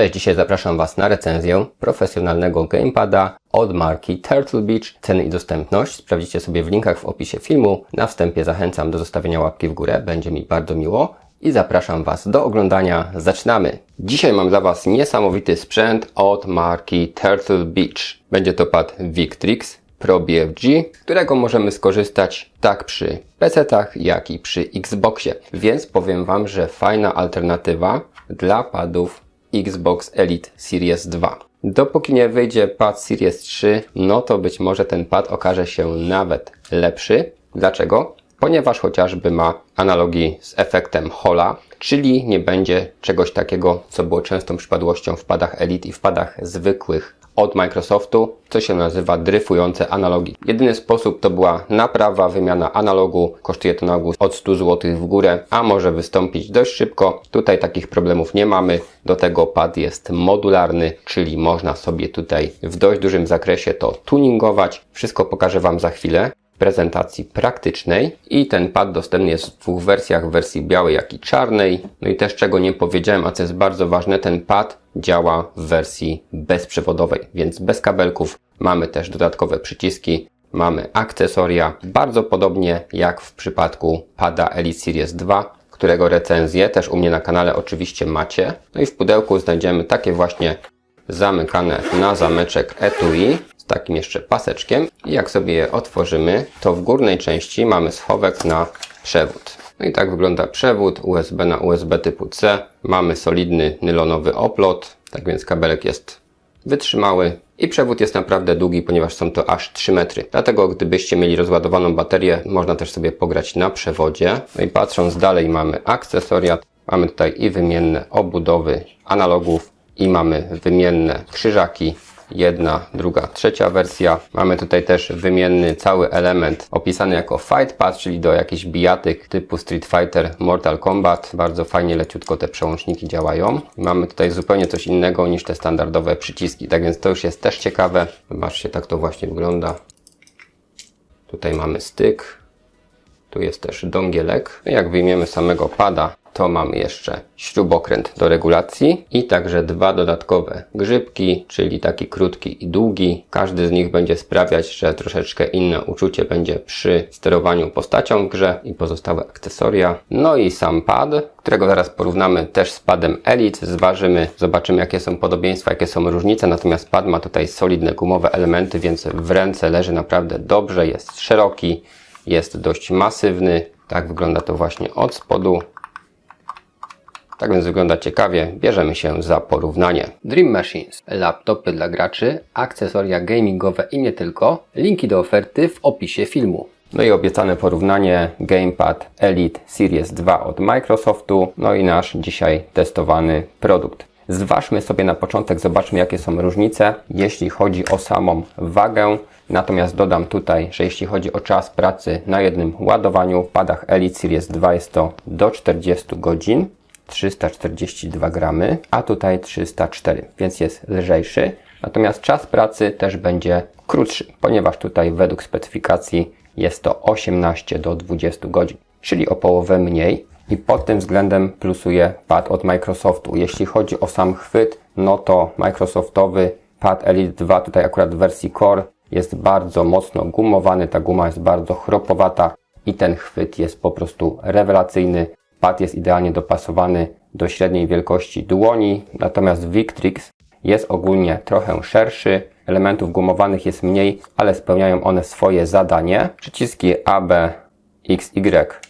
Cześć, dzisiaj zapraszam Was na recenzję profesjonalnego gamepada od marki Turtle Beach. Ceny i dostępność sprawdzicie sobie w linkach w opisie filmu. Na wstępie zachęcam do zostawienia łapki w górę, będzie mi bardzo miło. I zapraszam Was do oglądania. Zaczynamy! Dzisiaj mam dla Was niesamowity sprzęt od marki Turtle Beach. Będzie to pad Victrix Pro BFG, którego możemy skorzystać tak przy PC-tach, jak i przy Xboxie. Więc powiem Wam, że fajna alternatywa dla padów Xbox Elite Series 2. Dopóki nie wyjdzie pad Series 3, no to być może ten pad okaże się nawet lepszy. Dlaczego? Ponieważ chociażby ma analogi z efektem Halla, czyli nie będzie czegoś takiego, co było częstą przypadłością w padach Elite i w padach zwykłych od Microsoftu, co się nazywa dryfujące analogi. Jedyny sposób to była naprawa, wymiana analogu. Kosztuje to na ogół od 100 zł w górę, a może wystąpić dość szybko. Tutaj takich problemów nie mamy. Do tego pad jest modularny, czyli można sobie tutaj w dość dużym zakresie to tuningować. Wszystko pokażę Wam za chwilę w prezentacji praktycznej. I ten pad dostępny jest w dwóch wersjach, w wersji białej, jak i czarnej. No i też czego nie powiedziałem, a co jest bardzo ważne, ten pad działa w wersji bezprzewodowej, więc bez kabelków. Mamy też dodatkowe przyciski, mamy akcesoria, bardzo podobnie jak w przypadku pada Elite Series 2, którego recenzję też u mnie na kanale oczywiście macie. No i w pudełku znajdziemy takie właśnie zamykane na zameczek etui z takim jeszcze paseczkiem. I jak sobie je otworzymy, to w górnej części mamy schowek na przewód. No i tak wygląda przewód USB na USB typu C. Mamy solidny nylonowy oplot, tak więc kabelek jest wytrzymały i przewód jest naprawdę długi, ponieważ są to aż 3 metry. Dlatego gdybyście mieli rozładowaną baterię, można też sobie pograć na przewodzie. No i patrząc dalej, mamy akcesoria. Mamy tutaj i wymienne obudowy analogów i mamy wymienne krzyżaki. Jedna, druga, trzecia wersja. Mamy tutaj też wymienny cały element opisany jako Fight Pad, czyli do jakichś bijatyk typu Street Fighter, Mortal Kombat. Bardzo fajnie, leciutko te przełączniki działają. Mamy tutaj zupełnie coś innego niż te standardowe przyciski, tak więc to już jest też ciekawe. Zobaczcie, tak to właśnie wygląda. Tutaj mamy styk. Tu jest też dongielek. Jak wyjmiemy samego pada, to mamy jeszcze śrubokręt do regulacji i także dwa dodatkowe grzybki, czyli taki krótki i długi. Każdy z nich będzie sprawiać, że troszeczkę inne uczucie będzie przy sterowaniu postacią w grze i pozostałe akcesoria. No i sam pad, którego zaraz porównamy też z padem Elite. Zważymy, zobaczymy jakie są podobieństwa, jakie są różnice. Natomiast pad ma tutaj solidne gumowe elementy, więc w ręce leży naprawdę dobrze. Jest szeroki, jest dość masywny. Tak wygląda to właśnie od spodu. Tak więc wygląda ciekawie, bierzemy się za porównanie. Dream Machines, laptopy dla graczy, akcesoria gamingowe i nie tylko. Linki do oferty w opisie filmu. No i obiecane porównanie Gamepad Elite Series 2 od Microsoftu. No i nasz dzisiaj testowany produkt. Zważmy sobie na początek, zobaczmy jakie są różnice, jeśli chodzi o samą wagę. Natomiast dodam tutaj, że jeśli chodzi o czas pracy na jednym ładowaniu, w padach Elite Series 2 jest to do 40 godzin. 342 gramy, a tutaj 304, więc jest lżejszy. Natomiast czas pracy też będzie krótszy, ponieważ tutaj według specyfikacji jest to 18 do 20 godzin, czyli o połowę mniej. I pod tym względem plusuje pad od Microsoftu. Jeśli chodzi o sam chwyt, no to Microsoftowy pad Elite 2, tutaj akurat w wersji Core, jest bardzo mocno gumowany, ta guma jest bardzo chropowata i ten chwyt jest po prostu rewelacyjny. Pad jest idealnie dopasowany do średniej wielkości dłoni, natomiast Victrix jest ogólnie trochę szerszy, elementów gumowanych jest mniej, ale spełniają one swoje zadanie. Przyciski A, B, X, Y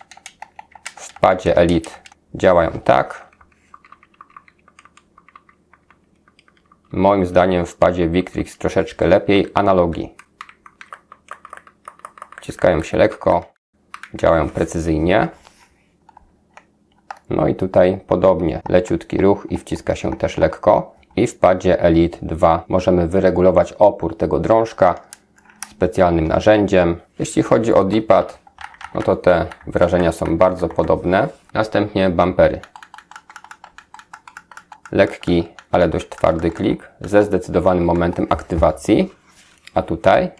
w padzie Elite działają tak. Moim zdaniem w padzie Victrix troszeczkę lepiej. Analogi wciskają się lekko, działają precyzyjnie. No i tutaj podobnie, leciutki ruch i wciska się też lekko. I w padzie Elite 2 możemy wyregulować opór tego drążka specjalnym narzędziem. Jeśli chodzi o D-pad, no to te wrażenia są bardzo podobne. Następnie bumpery. Lekki, ale dość twardy klik ze zdecydowanym momentem aktywacji. A tutaj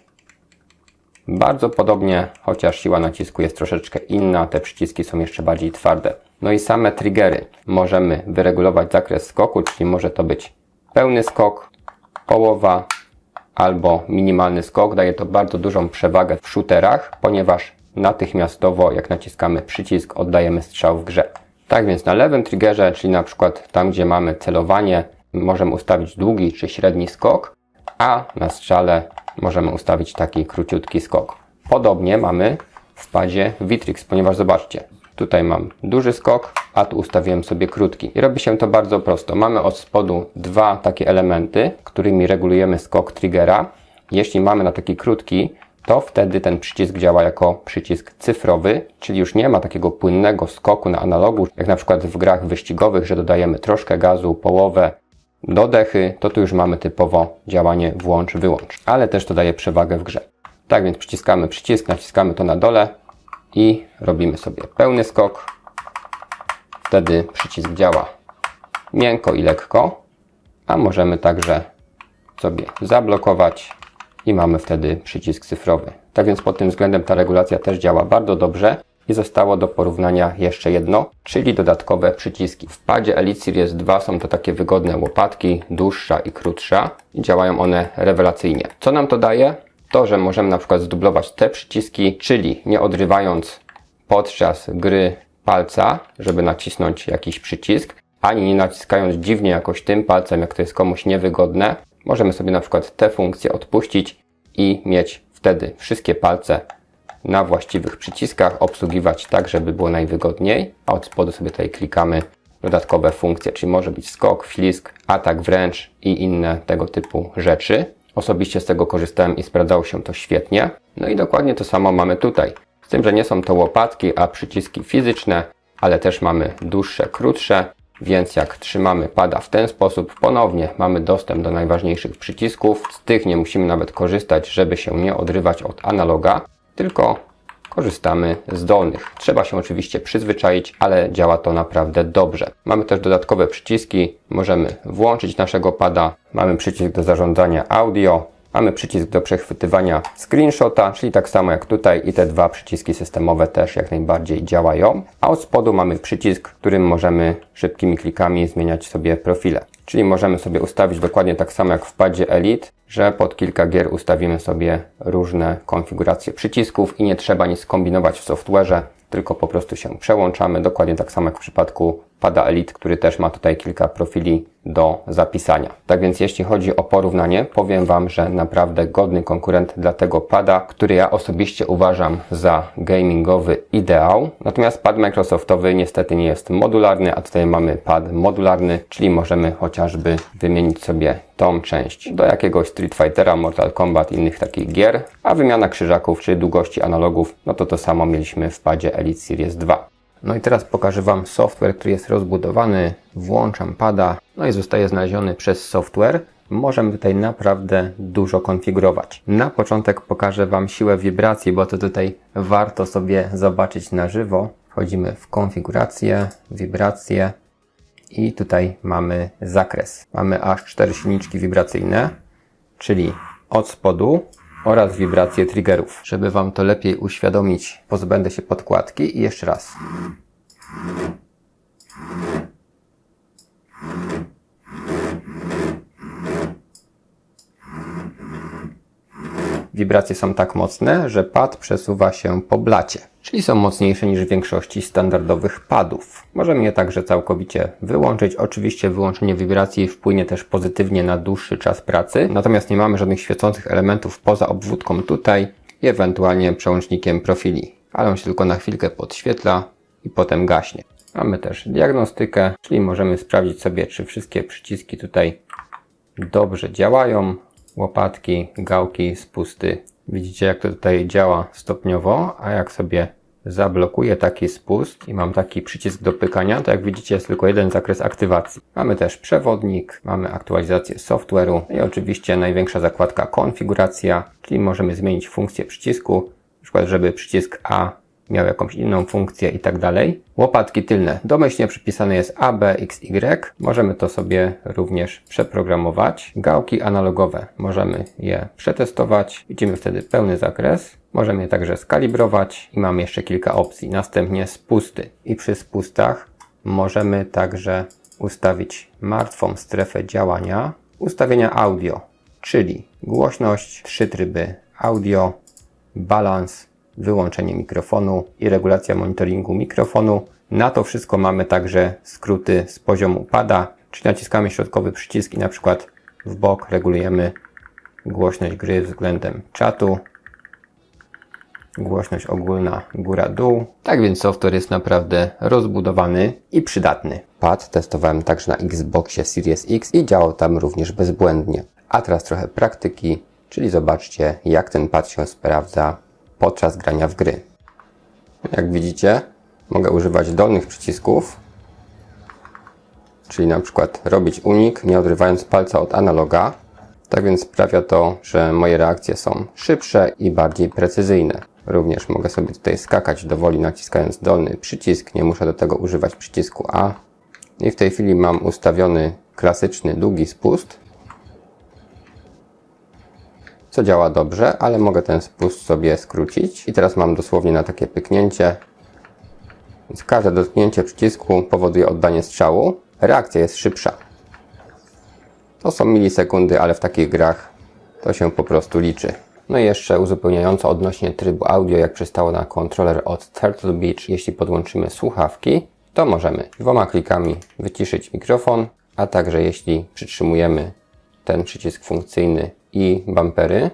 bardzo podobnie, chociaż siła nacisku jest troszeczkę inna, te przyciski są jeszcze bardziej twarde. No i same triggery. Możemy wyregulować zakres skoku, czyli może to być pełny skok, połowa albo minimalny skok. Daje to bardzo dużą przewagę w shooterach, ponieważ natychmiastowo jak naciskamy przycisk oddajemy strzał w grze. Tak więc na lewym triggerze, czyli na przykład tam gdzie mamy celowanie, możemy ustawić długi czy średni skok, a na strzale możemy ustawić taki króciutki skok. Podobnie mamy w padzie Vitrix, ponieważ zobaczcie, tutaj mam duży skok, a tu ustawiłem sobie krótki. I robi się to bardzo prosto. Mamy od spodu dwa takie elementy, którymi regulujemy skok triggera. Jeśli mamy na taki krótki, to wtedy ten przycisk działa jako przycisk cyfrowy, czyli już nie ma takiego płynnego skoku na analogu, jak na przykład w grach wyścigowych, że dodajemy troszkę gazu, połowę, dodechy, to tu już mamy typowo działanie włącz-wyłącz, ale też to daje przewagę w grze. Tak więc przyciskamy przycisk, naciskamy to na dole i robimy sobie pełny skok. Wtedy przycisk działa miękko i lekko, a możemy także sobie zablokować i mamy wtedy przycisk cyfrowy. Tak więc pod tym względem ta regulacja też działa bardzo dobrze. I zostało do porównania jeszcze jedno, czyli dodatkowe przyciski. W padzie Elite Series 2 są to takie wygodne łopatki, dłuższa i krótsza. I działają one rewelacyjnie. Co nam to daje? To, że możemy na przykład zdublować te przyciski, czyli nie odrywając podczas gry palca, żeby nacisnąć jakiś przycisk, ani nie naciskając dziwnie jakoś tym palcem, jak to jest komuś niewygodne. Możemy sobie na przykład te funkcje odpuścić i mieć wtedy wszystkie palce na właściwych przyciskach, obsługiwać tak, żeby było najwygodniej, a od spodu sobie tutaj klikamy dodatkowe funkcje, czyli może być skok, ślizg, atak wręcz i inne tego typu rzeczy. Osobiście z tego korzystałem i sprawdzało się to świetnie. No i dokładnie to samo mamy tutaj. Z tym, że nie są to łopatki, a przyciski fizyczne, ale też mamy dłuższe, krótsze, więc jak trzymamy pada w ten sposób, ponownie mamy dostęp do najważniejszych przycisków. Z tych nie musimy nawet korzystać, żeby się nie odrywać od analoga, tylko korzystamy z dolnych. Trzeba się oczywiście przyzwyczaić, ale działa to naprawdę dobrze. Mamy też dodatkowe przyciski, możemy włączyć naszego pada, mamy przycisk do zarządzania audio, mamy przycisk do przechwytywania screenshota, czyli tak samo jak tutaj i te dwa przyciski systemowe też jak najbardziej działają. A od spodu mamy przycisk, którym możemy szybkimi klikami zmieniać sobie profile. Czyli możemy sobie ustawić dokładnie tak samo jak w padzie Elite, że pod kilka gier ustawimy sobie różne konfiguracje przycisków i nie trzeba nic kombinować w software'ze, tylko po prostu się przełączamy, dokładnie tak samo jak w przypadku pada Elite, który też ma tutaj kilka profili do zapisania. Tak więc jeśli chodzi o porównanie, powiem Wam, że naprawdę godny konkurent dla tego pada, który ja osobiście uważam za gamingowy ideał. Natomiast pad Microsoftowy niestety nie jest modularny, a tutaj mamy pad modularny, czyli możemy chociażby wymienić sobie tą część do jakiegoś Street Fightera, Mortal Kombat i innych takich gier, a wymiana krzyżaków czy długości analogów, no to samo mieliśmy w padzie Elite Series 2. No i teraz pokażę Wam software, który jest rozbudowany. Włączam pada, no i zostaje znaleziony przez software. Możemy tutaj naprawdę dużo konfigurować. Na początek pokażę Wam siłę wibracji, bo to tutaj warto sobie zobaczyć na żywo. Wchodzimy w konfigurację, wibracje i tutaj mamy zakres. Mamy aż 4 silniczki wibracyjne, czyli od spodu oraz wibracje triggerów. Żeby Wam to lepiej uświadomić, pozbędę się podkładki i jeszcze raz. Wibracje są tak mocne, że pad przesuwa się po blacie, czyli są mocniejsze niż w większości standardowych padów. Możemy je także całkowicie wyłączyć. Oczywiście wyłączenie wibracji wpłynie też pozytywnie na dłuższy czas pracy, natomiast nie mamy żadnych świecących elementów poza obwódką tutaj i ewentualnie przełącznikiem profili. Ale on się tylko na chwilkę podświetla i potem gaśnie. Mamy też diagnostykę, czyli możemy sprawdzić sobie, czy wszystkie przyciski tutaj dobrze działają. Łopatki, gałki, spusty. Widzicie, jak to tutaj działa stopniowo, a jak sobie zablokuję taki spust i mam taki przycisk do pykania, to jak widzicie jest tylko jeden zakres aktywacji. Mamy też przewodnik, mamy aktualizację software'u i oczywiście największa zakładka konfiguracja, czyli możemy zmienić funkcję przycisku, na przykład żeby przycisk A miał jakąś inną funkcję i tak dalej. Łopatki tylne. Domyślnie przypisane jest A, B, X, Y. Możemy to sobie również przeprogramować. Gałki analogowe. Możemy je przetestować. Widzimy wtedy pełny zakres. Możemy je także skalibrować i mamy jeszcze kilka opcji. Następnie spusty. I przy spustach możemy także ustawić martwą strefę działania. ustawienia audio, czyli głośność, 3 tryby audio, balans, wyłączenie mikrofonu i regulacja monitoringu mikrofonu. Na to wszystko mamy także skróty z poziomu pada, czyli naciskamy środkowy przycisk i na przykład w bok regulujemy głośność gry względem czatu, głośność ogólna góra-dół. Tak więc software jest naprawdę rozbudowany i przydatny. Pad testowałem także na Xboxie Series X i działał tam również bezbłędnie. A teraz trochę praktyki, czyli zobaczcie, jak ten pad się sprawdza podczas grania w gry. Jak widzicie, mogę używać dolnych przycisków, czyli na przykład robić unik, nie odrywając palca od analoga. Tak więc sprawia to, że moje reakcje są szybsze i bardziej precyzyjne. Również mogę sobie tutaj skakać dowoli, naciskając dolny przycisk, nie muszę do tego używać przycisku A. I w tej chwili mam ustawiony klasyczny długi spust, co działa dobrze, ale mogę ten spust sobie skrócić. I teraz mam dosłownie na takie pyknięcie. Więc każde dotknięcie przycisku powoduje oddanie strzału. Reakcja jest szybsza. To są milisekundy, ale w takich grach to się po prostu liczy. No i jeszcze uzupełniająco odnośnie trybu audio, jak przystało na kontroler od Turtle Beach, jeśli podłączymy słuchawki, to możemy 2 klikami wyciszyć mikrofon, a także jeśli przytrzymujemy ten przycisk funkcyjny i bumpery,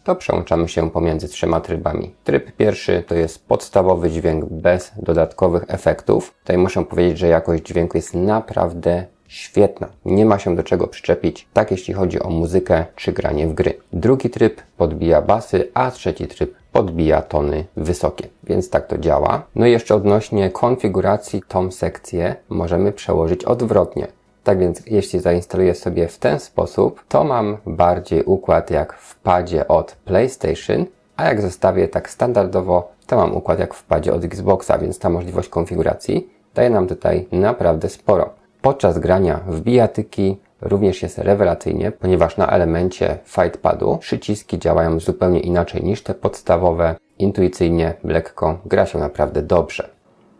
to przełączamy się pomiędzy 3 trybami. Tryb pierwszy to jest podstawowy dźwięk bez dodatkowych efektów. Tutaj muszę powiedzieć, że jakość dźwięku jest naprawdę świetna. Nie ma się do czego przyczepić, tak jeśli chodzi o muzykę czy granie w gry. Drugi tryb podbija basy, a trzeci tryb podbija tony wysokie, więc tak to działa. No i jeszcze odnośnie konfiguracji, tą sekcję możemy przełożyć odwrotnie. Tak więc jeśli zainstaluję sobie w ten sposób, to mam bardziej układ jak w padzie od PlayStation, a jak zostawię tak standardowo, to mam układ jak w padzie od Xboxa, więc ta możliwość konfiguracji daje nam tutaj naprawdę sporo. Podczas grania w bijatyki również jest rewelacyjnie, ponieważ na elemencie fightpadu przyciski działają zupełnie inaczej niż te podstawowe. Intuicyjnie, lekko, gra się naprawdę dobrze.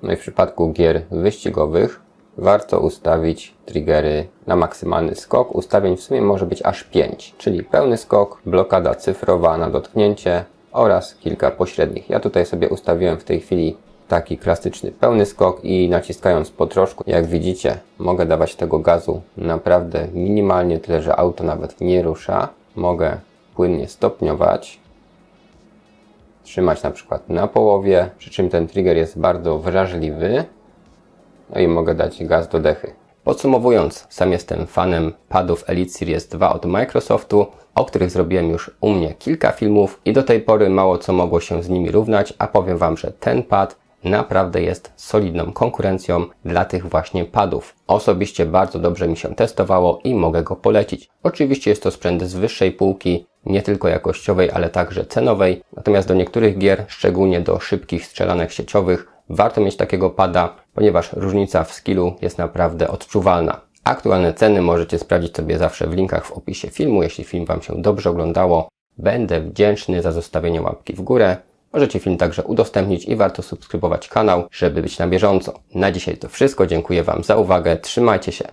No i w przypadku gier wyścigowych warto ustawić triggery na maksymalny skok. Ustawień w sumie może być aż 5, czyli pełny skok, blokada cyfrowa na dotknięcie oraz kilka pośrednich. Ja tutaj sobie ustawiłem w tej chwili taki klasyczny pełny skok i naciskając po troszku, jak widzicie, mogę dawać tego gazu naprawdę minimalnie, tyle że auto nawet nie rusza. Mogę płynnie stopniować, trzymać na przykład na połowie, przy czym ten trigger jest bardzo wrażliwy. No i mogę dać gaz do dechy. Podsumowując, sam jestem fanem padów Elite Series 2 od Microsoftu, o których zrobiłem już u mnie kilka filmów i do tej pory mało co mogło się z nimi równać, a powiem Wam, że ten pad naprawdę jest solidną konkurencją dla tych właśnie padów. Osobiście bardzo dobrze mi się testowało i mogę go polecić. Oczywiście jest to sprzęt z wyższej półki, nie tylko jakościowej, ale także cenowej. Natomiast do niektórych gier, szczególnie do szybkich strzelanek sieciowych, warto mieć takiego pada, ponieważ różnica w skillu jest naprawdę odczuwalna. Aktualne ceny możecie sprawdzić sobie zawsze w linkach w opisie filmu. Jeśli film Wam się dobrze oglądało, będę wdzięczny za zostawienie łapki w górę. Możecie film także udostępnić i warto subskrybować kanał, żeby być na bieżąco. Na dzisiaj to wszystko. Dziękuję Wam za uwagę. Trzymajcie się.